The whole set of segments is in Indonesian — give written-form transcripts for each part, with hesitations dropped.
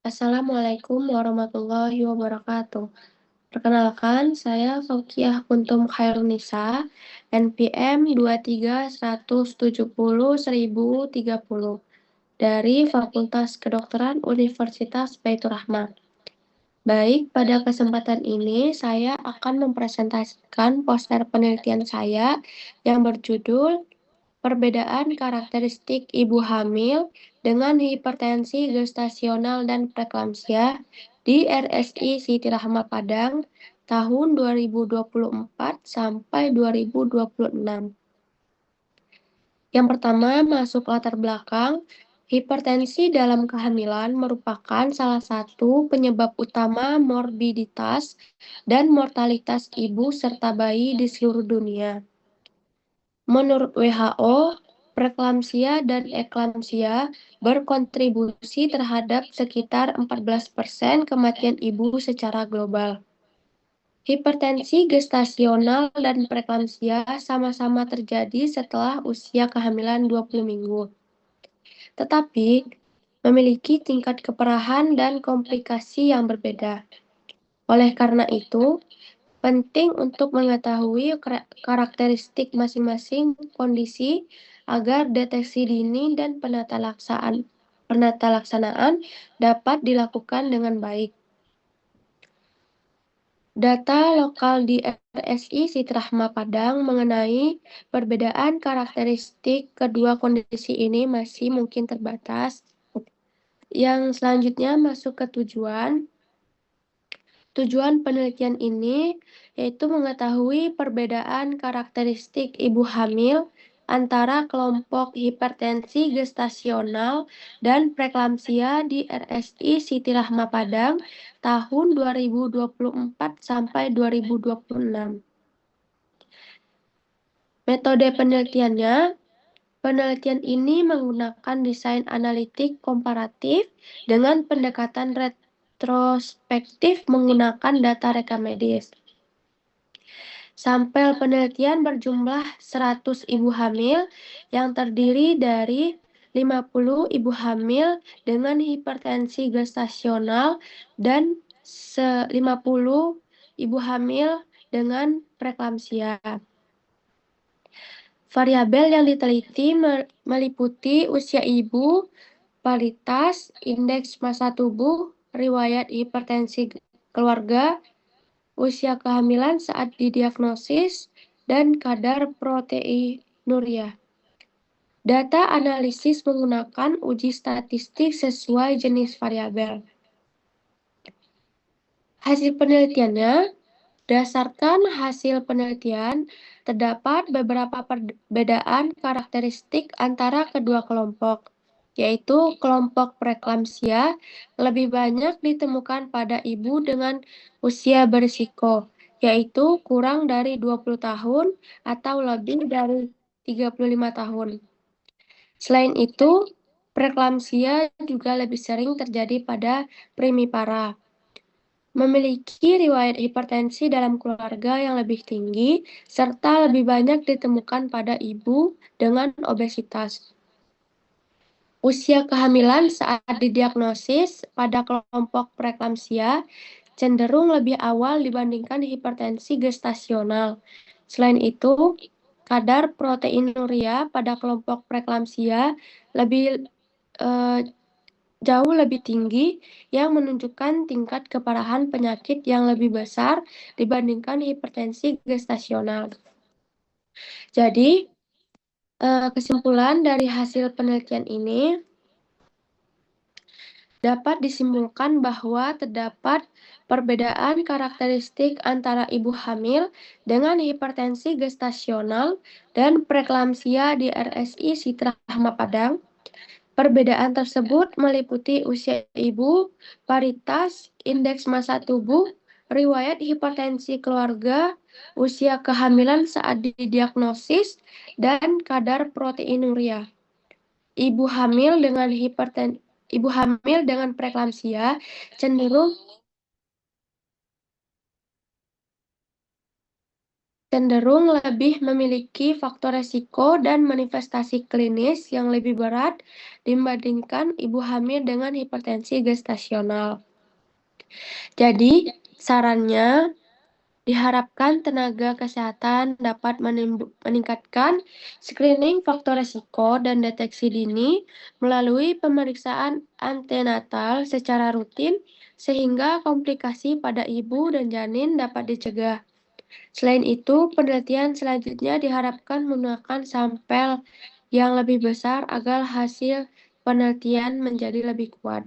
Assalamualaikum warahmatullahi wabarakatuh. Perkenalkan, saya Fauqiah Kuntum Khairunisa, NPM 23170030 dari Fakultas Kedokteran Universitas Baitur Rahman. Baik, pada kesempatan ini saya akan mempresentasikan poster penelitian saya yang berjudul Perbedaan karakteristik ibu hamil dengan hipertensi gestasional dan preeklamsia di RSI Siti Rahma Padang tahun 2024 sampai 2026. Yang pertama, masuk latar belakang. Hipertensi dalam kehamilan merupakan salah satu penyebab utama morbiditas dan mortalitas ibu serta bayi di seluruh dunia. Menurut WHO, preeklamsia dan eklamsia berkontribusi terhadap sekitar 14% kematian ibu secara global. Hipertensi gestasional dan preeklamsia sama-sama terjadi setelah usia kehamilan 20 minggu. Tetapi memiliki tingkat keparahan dan komplikasi yang berbeda. Oleh karena itu, penting untuk mengetahui karakteristik masing-masing kondisi agar deteksi dini dan penata laksanaan dapat dilakukan dengan baik. Data lokal di RSI Siti Rahma Padang mengenai perbedaan karakteristik kedua kondisi ini masih mungkin terbatas. Yang selanjutnya masuk ke tujuan. Tujuan penelitian ini yaitu mengetahui perbedaan karakteristik ibu hamil antara kelompok hipertensi gestasional dan preeklamsia di RSI Siti Rahma Padang tahun 2024 sampai 2026. Metode penelitiannya, penelitian ini menggunakan desain analitik komparatif dengan pendekatan retrospektif menggunakan data rekam medis. Sampel penelitian berjumlah 100 ibu hamil yang terdiri dari 50 ibu hamil dengan hipertensi gestasional dan 50 ibu hamil dengan preeklamsia. Variabel yang diteliti meliputi usia ibu, validitas, indeks massa tubuh, riwayat hipertensi keluarga, usia kehamilan saat didiagnosis, dan kadar proteinuria. Data analisis menggunakan uji statistik sesuai jenis variabel. Hasil penelitiannya, berdasarkan hasil penelitian, terdapat beberapa perbedaan karakteristik antara kedua kelompok, yaitu kelompok preeklamsia lebih banyak ditemukan pada ibu dengan usia berisiko, yaitu kurang dari 20 tahun atau lebih dari 35 tahun. Selain itu, preeklamsia juga lebih sering terjadi pada primipara. Memiliki riwayat hipertensi dalam keluarga yang lebih tinggi, serta lebih banyak ditemukan pada ibu dengan obesitas. Usia kehamilan saat didiagnosis pada kelompok preeklamsia cenderung lebih awal dibandingkan hipertensi gestasional. Selain itu, kadar proteinuria pada kelompok preeklamsia jauh lebih tinggi yang menunjukkan tingkat keparahan penyakit yang lebih besar dibandingkan hipertensi gestasional. Jadi, kesimpulan dari hasil penelitian ini dapat disimpulkan bahwa terdapat perbedaan karakteristik antara ibu hamil dengan hipertensi gestasional dan preeklamsia di RSI Siti Rahma Padang. Perbedaan tersebut meliputi usia ibu, paritas, indeks massa tubuh, riwayat hipertensi keluarga, usia kehamilan saat didiagnosis, dan kadar proteinuria. Ibu hamil dengan preeklamsia cenderung cenderung lebih memiliki faktor resiko dan manifestasi klinis yang lebih berat dibandingkan ibu hamil dengan hipertensi gestasional. Jadi, sarannya diharapkan tenaga kesehatan dapat meningkatkan screening faktor resiko dan deteksi dini melalui pemeriksaan antenatal secara rutin sehingga komplikasi pada ibu dan janin dapat dicegah. Selain itu, penelitian selanjutnya diharapkan menggunakan sampel yang lebih besar agar hasil penelitian menjadi lebih kuat.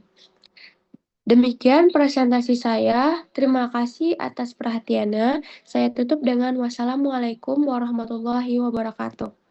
Demikian presentasi saya. Terima kasih atas perhatiannya. Saya tutup dengan wassalamualaikum warahmatullahi wabarakatuh.